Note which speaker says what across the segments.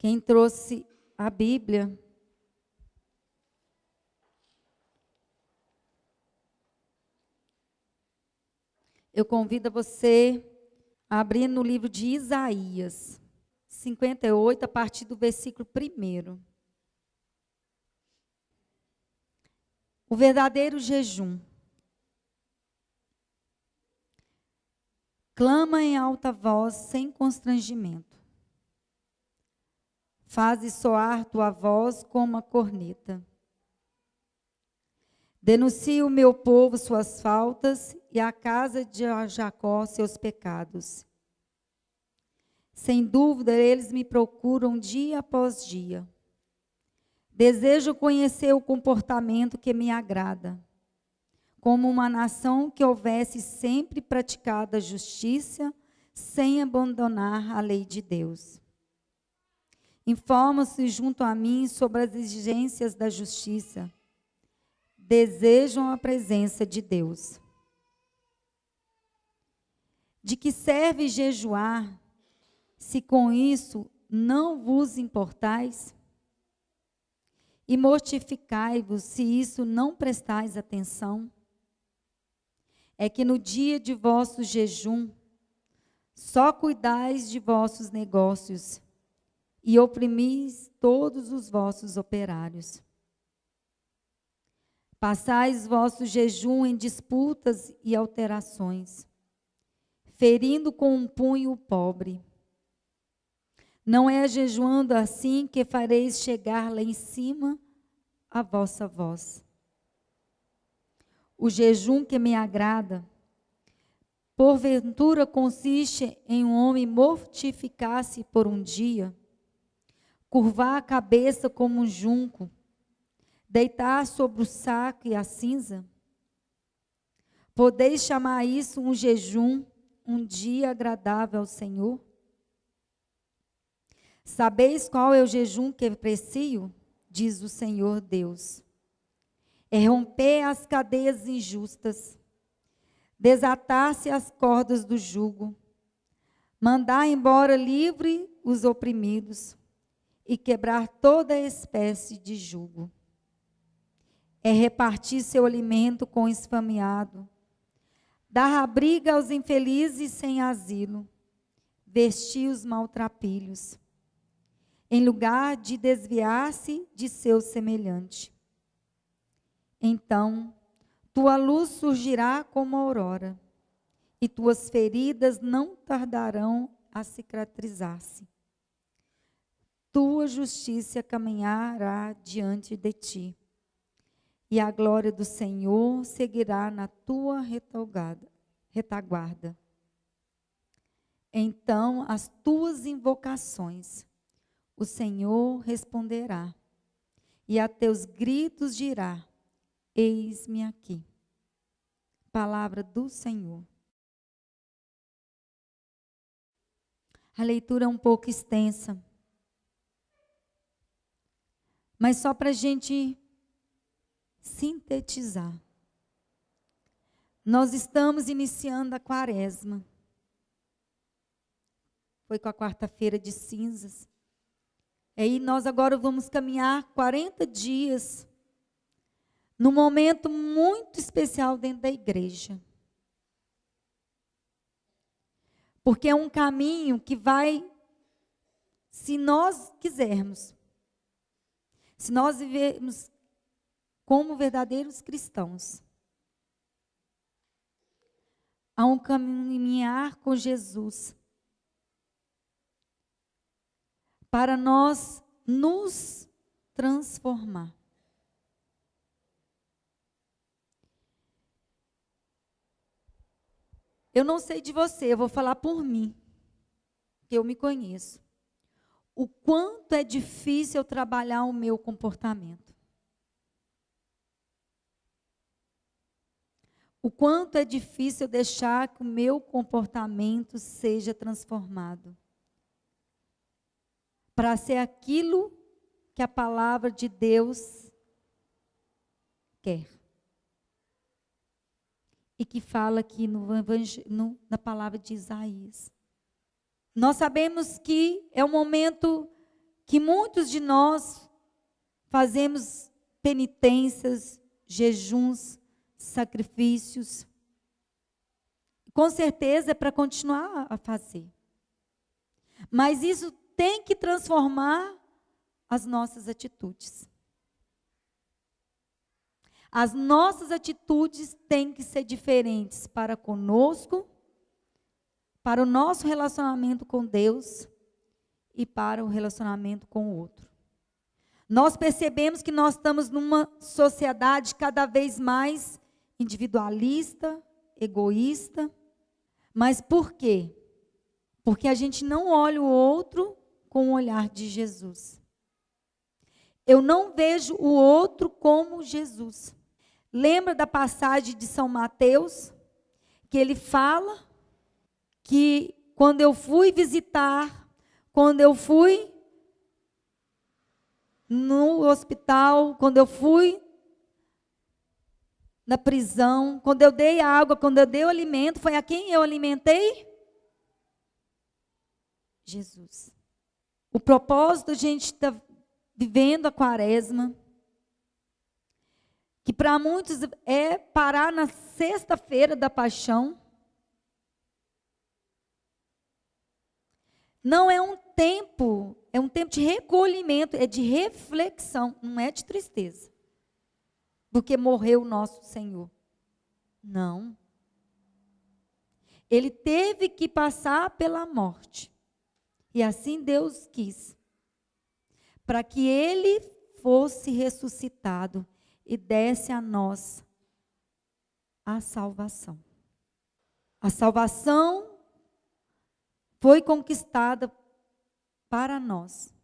Speaker 1: Quem trouxe a Bíblia, eu convido você a abrir no livro de Isaías 58, a partir do versículo 1. O verdadeiro jejum. Clama em alta voz, sem constrangimento. Faze soar tua voz como a corneta. Denuncie o meu povo suas faltas e a casa de Jacó seus pecados. Sem dúvida, eles me procuram dia após dia. Desejo conhecer o comportamento que me agrada, como uma nação que houvesse sempre praticado a justiça, sem abandonar a lei de Deus. Informam-se junto a mim sobre as exigências da justiça. Desejam a presença de Deus. De que serve jejuar, se com isso não vos importais? E mortificai-vos, se isso não prestais atenção? É que no dia de vosso jejum, só cuidais de vossos negócios e oprimis todos os vossos operários. Passais vosso jejum em disputas e alterações, ferindo com um punho o pobre. Não é jejuando assim que fareis chegar lá em cima a vossa voz. O jejum que me agrada, porventura consiste em um homem mortificar-se por um dia, curvar a cabeça como um junco, deitar sobre o saco e a cinza? Podeis chamar isso um jejum, um dia agradável ao Senhor? Sabeis qual é o jejum que aprecio? Diz o Senhor Deus. É romper as cadeias injustas, desatar-se as cordas do jugo, mandar embora livre os oprimidos e quebrar toda espécie de jugo. É repartir seu alimento com o esfameado, dar abrigo aos infelizes sem asilo, vestir os maltrapilhos, em lugar de desviar-se de seu semelhante. Então, tua luz surgirá como a aurora, e tuas feridas não tardarão a cicatrizar-se. Tua justiça caminhará diante de ti, e a glória do Senhor seguirá na tua retaguarda. Então, as tuas invocações, o Senhor responderá, e a teus gritos dirá: eis-me aqui. Palavra do Senhor. A leitura é um pouco extensa, mas só para a gente sintetizar. Nós estamos iniciando a quaresma. Foi com a quarta-feira de cinzas. E aí nós agora vamos caminhar 40 dias num momento muito especial dentro da igreja. Porque é um caminho que vai, se nós quisermos, se nós vivermos como verdadeiros cristãos, a um caminhar com Jesus, para nós nos transformar. Eu não sei de você, eu vou falar por mim, que eu me conheço. O quanto é difícil eu trabalhar o meu comportamento. O quanto é difícil eu deixar que o meu comportamento seja transformado. Para ser aquilo que a palavra de Deus quer. E que fala aqui na palavra de Isaías. Nós sabemos que é um momento que muitos de nós fazemos penitências, jejuns, sacrifícios. Com certeza é para continuar a fazer. Mas isso tem que transformar as nossas atitudes. As nossas atitudes têm que ser diferentes para conosco, para o nosso relacionamento com Deus e para o relacionamento com o outro. Nós percebemos que nós estamos numa sociedade cada vez mais individualista, egoísta. Mas por quê? Porque a gente não olha o outro com o olhar de Jesus. Eu não vejo o outro como Jesus. Lembra da passagem de São Mateus? Que ele fala que quando eu fui visitar, quando eu fui no hospital, quando eu fui na prisão, quando eu dei água, quando eu dei o alimento, foi a quem eu alimentei? Jesus. O propósito, a gente está vivendo a quaresma, que para muitos é parar na sexta-feira da paixão. Não é um tempo, é um tempo de recolhimento, é de reflexão, não é de tristeza. Porque morreu o nosso Senhor. Não. Ele teve que passar pela morte. E assim Deus quis. Para que ele fosse ressuscitado e desse a nós a salvação. A salvação foi conquistada para nós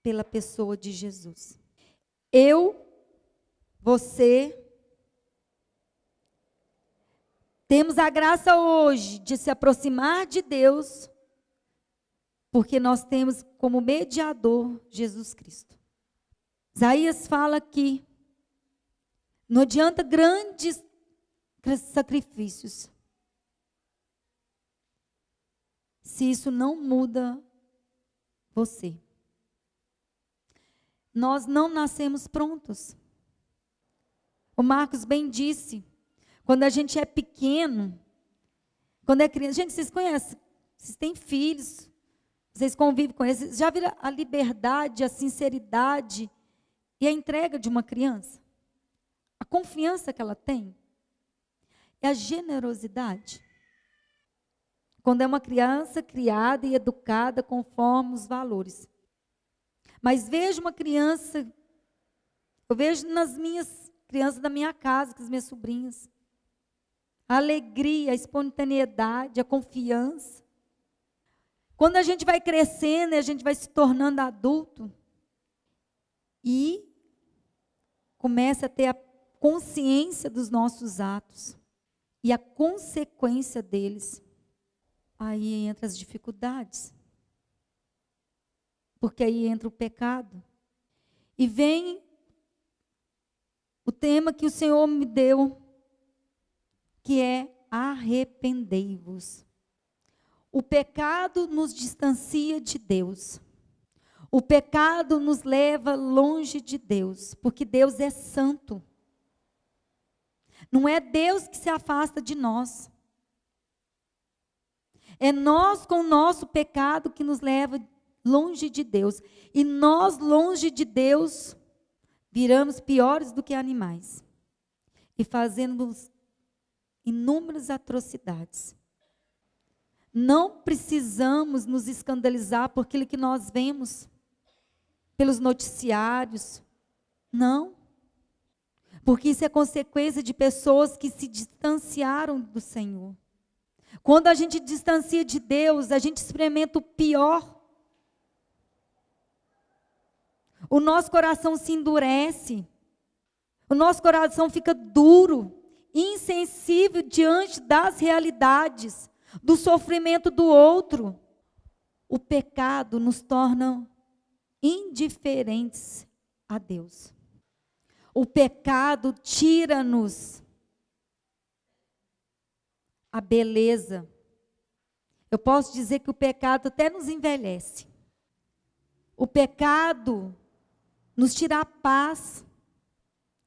Speaker 1: pela pessoa de Jesus. Você, temos a graça hoje de se aproximar de Deus, porque nós temos como mediador Jesus Cristo. Isaías fala que não adianta grandes sacrifícios, se isso não muda você. Nós não nascemos prontos. O Marcos bem disse, quando a gente é pequeno, quando é criança, gente, vocês conhecem, vocês têm filhos, vocês convivem com eles, já viram a liberdade, a sinceridade e a entrega de uma criança? A confiança que ela tem, é a generosidade. Quando é uma criança criada e educada conforme os valores. Mas vejo uma criança, eu vejo nas minhas crianças da minha casa, com as minhas sobrinhas, a alegria, a espontaneidade, a confiança. Quando a gente vai crescendo e a gente vai se tornando adulto, e começa a ter a consciência dos nossos atos e a consequência deles, aí entra as dificuldades. Porque aí entra o pecado. E vem o tema que o Senhor me deu, que é arrependei-vos. O pecado nos distancia de Deus. O pecado nos leva longe de Deus, porque Deus é santo. Não é Deus que se afasta de nós. É nós com o nosso pecado que nos leva longe de Deus. E nós, longe de Deus, viramos piores do que animais. E fazemos inúmeras atrocidades. Não precisamos nos escandalizar por aquilo que nós vemos, pelos noticiários. Não. Porque isso é consequência de pessoas que se distanciaram do Senhor. Quando a gente distancia de Deus, a gente experimenta o pior. O nosso coração se endurece. O nosso coração fica duro, insensível diante das realidades, do sofrimento do outro. O pecado nos torna indiferentes a Deus. O pecado tira-nos a beleza. Eu posso dizer que o pecado até nos envelhece. O pecado nos tira a paz,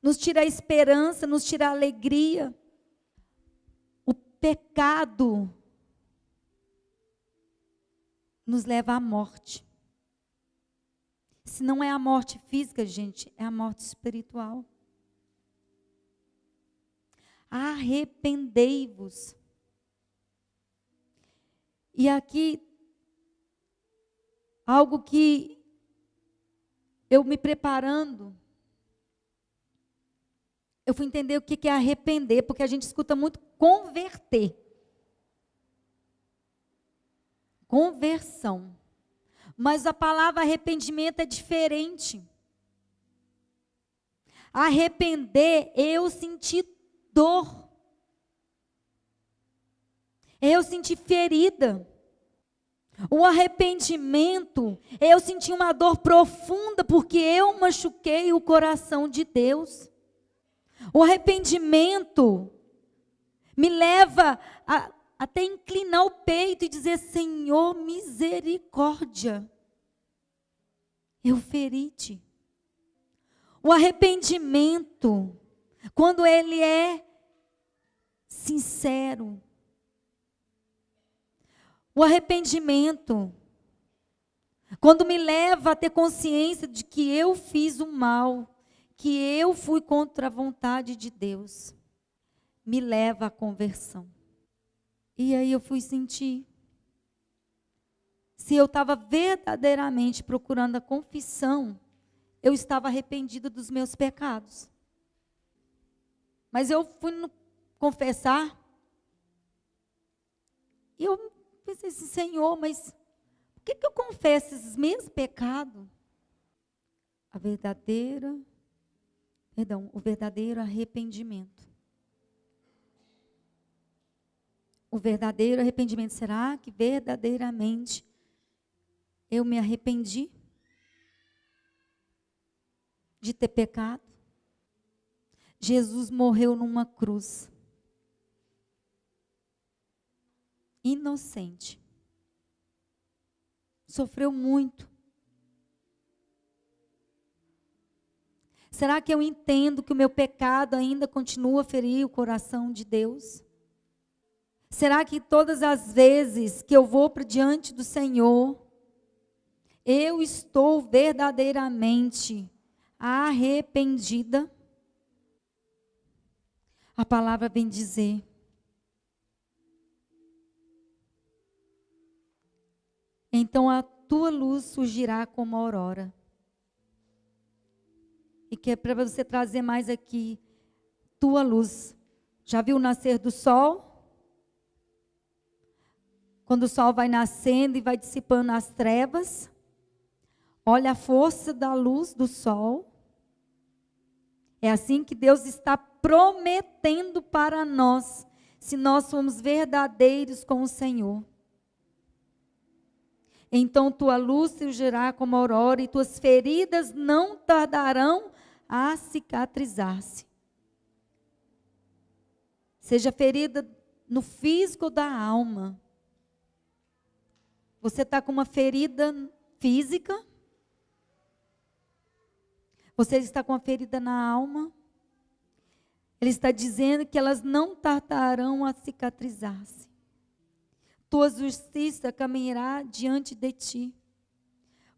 Speaker 1: nos tira a esperança, nos tira a alegria. O pecado nos leva à morte. Se não é a morte física, gente, é a morte espiritual. Arrependei-vos. E aqui, algo que eu me preparando, eu fui entender o que é arrepender, porque a gente escuta muito converter. Conversão. Mas a palavra arrependimento é diferente. Arrepender, eu senti dor. Eu senti ferida. O arrependimento, eu senti uma dor profunda porque eu machuquei o coração de Deus. O arrependimento me leva a até inclinar o peito e dizer: Senhor, misericórdia, eu feri-te. O arrependimento, quando ele é sincero. O arrependimento, quando me leva a ter consciência de que eu fiz o mal, que eu fui contra a vontade de Deus, me leva à conversão. E aí eu fui sentir se eu estava verdadeiramente procurando a confissão, eu estava arrependida dos meus pecados. Mas eu fui confessar, e eu pensei assim: Senhor, mas por que eu confesso esses mesmos pecados? O verdadeiro arrependimento. O verdadeiro arrependimento. Será que verdadeiramente eu me arrependi de ter pecado? Jesus morreu numa cruz, inocente, sofreu muito. Será que eu entendo que o meu pecado ainda continua a ferir o coração de Deus? Será que todas as vezes que eu vou para diante do Senhor, eu estou verdadeiramente arrependida? A palavra vem dizer: então a tua luz surgirá como a aurora. E que é para você trazer mais aqui, tua luz. Já viu o nascer do sol? Quando o sol vai nascendo e vai dissipando as trevas, olha a força da luz do sol. É assim que Deus está prometendo para nós, se nós formos verdadeiros com o Senhor. Então tua luz surgirá como a aurora e tuas feridas não tardarão a cicatrizar-se. Seja ferida no físico ou da alma. Você está com uma ferida física? Você está com uma ferida na alma? Ele está dizendo que elas não tardarão a cicatrizar-se. Tua justiça caminhará diante de ti.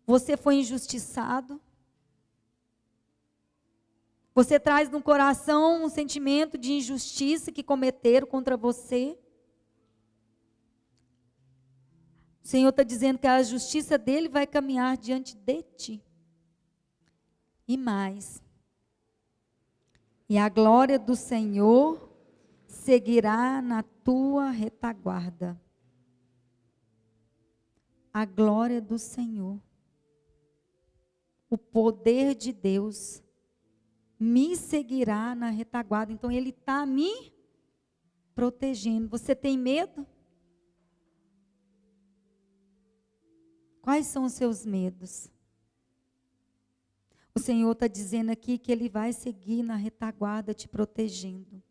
Speaker 1: Você foi injustiçado? Você traz no coração um sentimento de injustiça que cometeram contra você? O Senhor está dizendo que a justiça dele vai caminhar diante de ti. E mais. E a glória do Senhor seguirá na tua retaguarda. A glória do Senhor. O poder de Deus me seguirá na retaguarda. Então ele está me protegendo. Você tem medo? Quais são os seus medos? O Senhor está dizendo aqui que Ele vai seguir na retaguarda te protegendo.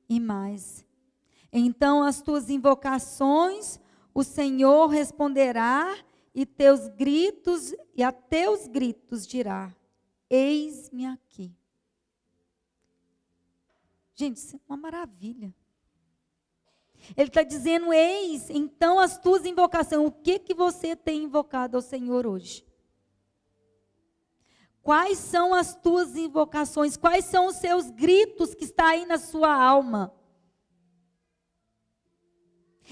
Speaker 1: E mais. Então as tuas invocações, o Senhor responderá e a teus gritos dirá: eis-me aqui. Gente, isso é uma maravilha. Ele está dizendo: eis, então, as tuas invocações. O que você tem invocado ao Senhor hoje? Quais são as tuas invocações? Quais são os seus gritos que está aí na sua alma?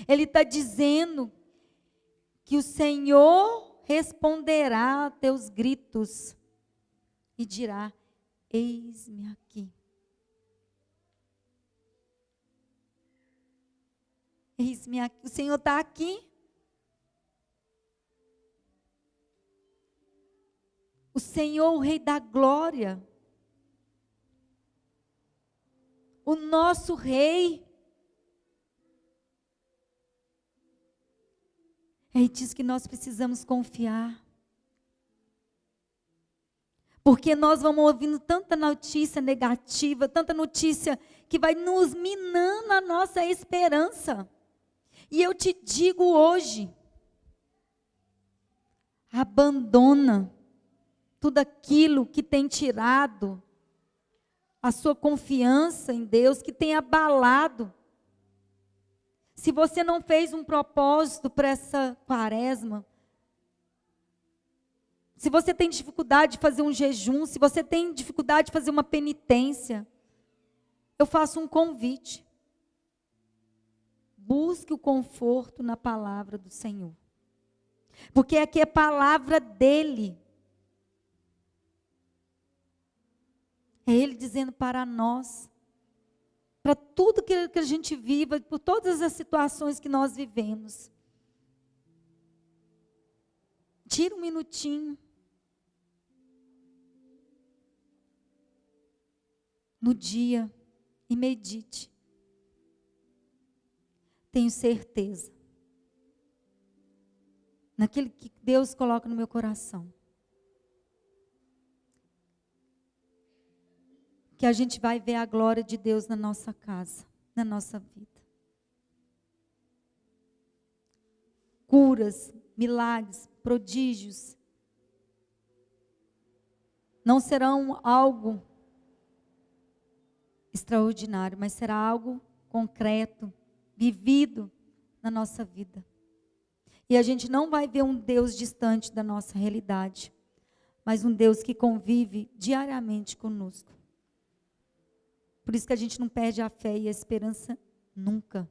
Speaker 1: Ele está dizendo que o Senhor responderá a teus gritos e dirá: eis-me aqui. Eis-me aqui. O Senhor está aqui. O Senhor, o Rei da Glória. O nosso Rei. Ele diz que nós precisamos confiar. Porque nós vamos ouvindo tanta notícia negativa, tanta notícia que vai nos minando a nossa esperança. E eu te digo hoje, abandona tudo aquilo que tem tirado a sua confiança em Deus, que tem abalado. Se você não fez um propósito para essa quaresma, se você tem dificuldade de fazer um jejum, se você tem dificuldade de fazer uma penitência, eu faço um convite. Busque o conforto na palavra do Senhor. Porque aqui é palavra dEle. É Ele dizendo para nós, para tudo que a gente viva, por todas as situações que nós vivemos. Tira um minutinho. No dia e medite. Tenho certeza. Naquilo que Deus coloca no meu coração. Que a gente vai ver a glória de Deus na nossa casa, na nossa vida. Curas, milagres, prodígios. Não serão algo extraordinário, mas será algo concreto, vivido na nossa vida. E a gente não vai ver um Deus distante da nossa realidade, mas um Deus que convive diariamente conosco. Por isso que a gente não perde a fé e a esperança nunca.